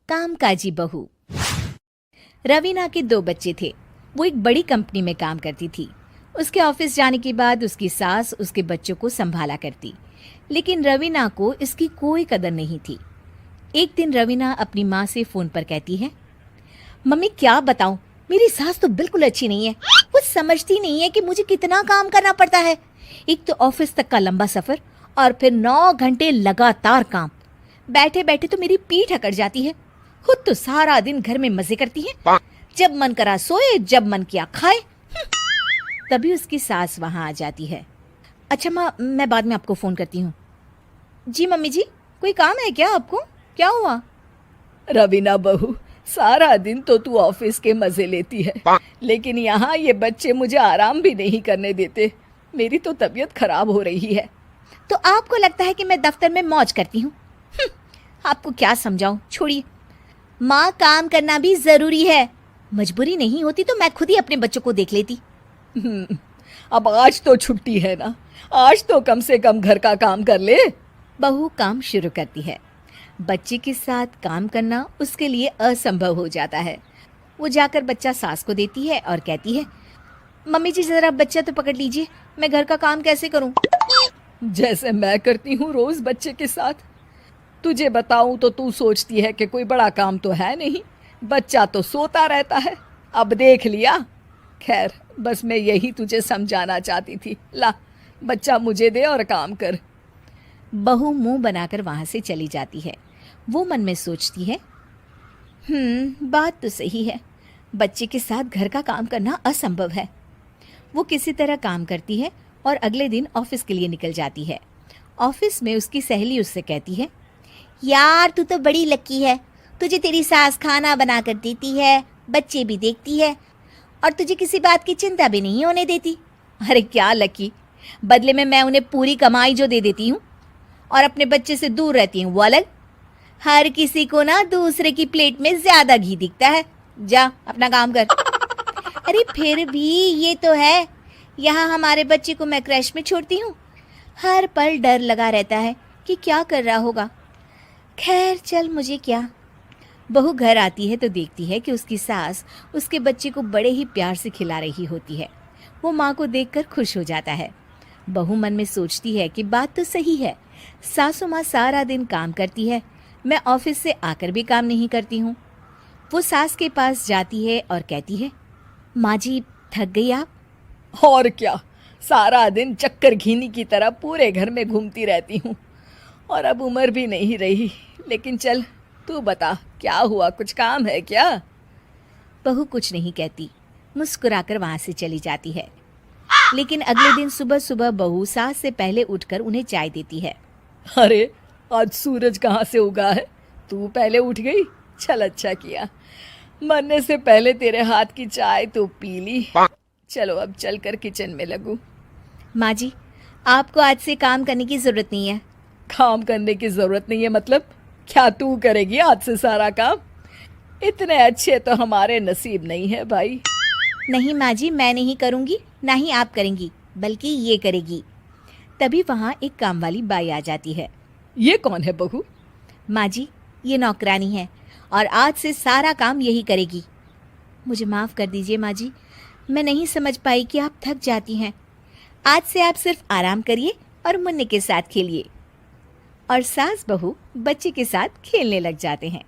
कामकाजी बहू। रवीना के दो बच्चे थे। वो एक बड़ी कंपनी में काम करती थी। उसके ऑफिस जाने के बाद उसकी सास उसके बच्चों को संभाला करती, लेकिन रवीना को इसकी कोई कदर नहीं थी। एक दिन रवीना अपनी माँ से फोन पर कहती है, मम्मी क्या बताऊं, मेरी सास तो बिल्कुल अच्छी नहीं है। वो समझती नहीं है कि मुझे कितना काम करना पड़ता है। एक तो ऑफिस तक का लंबा सफर और फिर 9 घंटे लगातार काम। बैठे बैठे तो मेरी पीठ अकड़ जाती है। खुद तो सारा दिन घर में मजे करती है, जब मन करा सोए, जब मन किया खाए। तभी उसकी सास वहां आ जाती है। अच्छा माँ, मैं बाद में आपको फोन करती हूँ। जी मम्मी जी, कोई काम है क्या आपको? क्या हुआ? रवीना बहू, सारा दिन तो तू ऑफिस के मजे लेती है, लेकिन यहाँ ये बच्चे मुझे आराम भी नहीं करने देते। मेरी तो तबीयत खराब हो रही है। तो आपको लगता है कि मैं दफ्तर में मौज करती हूँ? आपको क्या समझाऊं, छोड़िए। माँ, काम करना भी जरूरी है। मजबूरी नहीं होती तो मैं खुद ही अपने बच्चों को देख लेती। अब आज तो छुट्टी है ना, आज तो कम से कम घर का काम कर ले। बहू काम शुरू करती है। बच्चे के साथ काम करना उसके लिए असंभव हो जाता है। वो जाकर बच्चा सास को देती है और कहती है, मम्मी जी जरा बच्चा तो पकड़ लीजिए, मैं घर का काम कैसे करूं? जैसे मैं करती हूँ रोज बच्चे के साथ। तुझे बताऊं तो तू सोचती है कि कोई बड़ा काम तो है नहीं, बच्चा तो सोता रहता है। अब देख लिया। खैर, बस मैं यही तुझे समझाना चाहती थी। ला, बच्चा मुझे दे और काम कर। बहू मुंह बनाकर वहां से चली जाती है। वो मन में सोचती है, बात तो सही है, बच्चे के साथ घर का काम करना असंभव है। वो किसी तरह काम करती है और अगले दिन ऑफिस के लिए निकल जाती है। ऑफिस में उसकी सहेली उससे कहती है, यार तू तो बड़ी लकी है, तुझे तेरी सास खाना बना कर देती है, बच्चे भी देखती है और तुझे किसी बात की चिंता भी नहीं होने देती। अरे क्या लकी, बदले में मैं उन्हें पूरी कमाई जो दे देती हूँ और अपने बच्चे से दूर रहती हूँ वो अलग। हर किसी को ना दूसरे की प्लेट में ज्यादा घी दिखता है। जा अपना काम कर। अरे फिर भी ये तो है, यहाँ हमारे बच्चे को मैं क्रैश में छोड़ती हूँ, हर पल डर लगा रहता है कि क्या कर रहा होगा। खैर चल, मुझे क्या। बहू घर आती है तो देखती है कि उसकी सास उसके बच्चे को बड़े ही प्यार से खिला रही होती है। वो माँ को देखकर खुश हो जाता है। बहू मन में सोचती है कि बात तो सही है, सासू माँ सारा दिन काम करती है, मैं ऑफिस से आकर भी काम नहीं करती हूँ। वो सास के पास जाती है और कहती है, माँ जी थक गई आप? और क्या, सारा दिन चक्कर घीनी की तरह पूरे घर में घूमती रहती हूँ और अब उम्र भी नहीं रही। लेकिन चल तू बता, क्या हुआ, कुछ काम है क्या? बहू कुछ नहीं कहती, मुस्कुराकर वहां से चली जाती है। लेकिन अगले दिन सुबह सुबह बहू सास से पहले उठकर उन्हें चाय देती है। अरे आज सूरज कहाँ से उगा है, तू पहले उठ गई। चल अच्छा किया, मरने से पहले तेरे हाथ की चाय तो पी ली। चलो अब चलकर किचन में लगूं। माँ जी, आपको आज से काम करने की जरूरत नहीं है। काम करने की जरूरत नहीं है मतलब? क्या तू करेगी आज से सारा काम? इतने अच्छे तो हमारे नसीब नहीं है भाई। नहीं माँ जी, मैं नहीं करूँगी, ना ही आप करेंगी, बल्कि ये करेगी। तभी वहाँ एक काम वाली बाई आ जाती है। ये कौन है बहू? माँ जी, ये नौकरानी है और आज से सारा काम यही करेगी। मुझे माफ़ कर दीजिए माँ जी, मैं नहीं समझ पाई कि आप थक जाती हैं। आज से आप सिर्फ आराम करिए और मुन्ने के साथ खेलिए। और सास बहू बच्चे के साथ खेलने लग जाते हैं।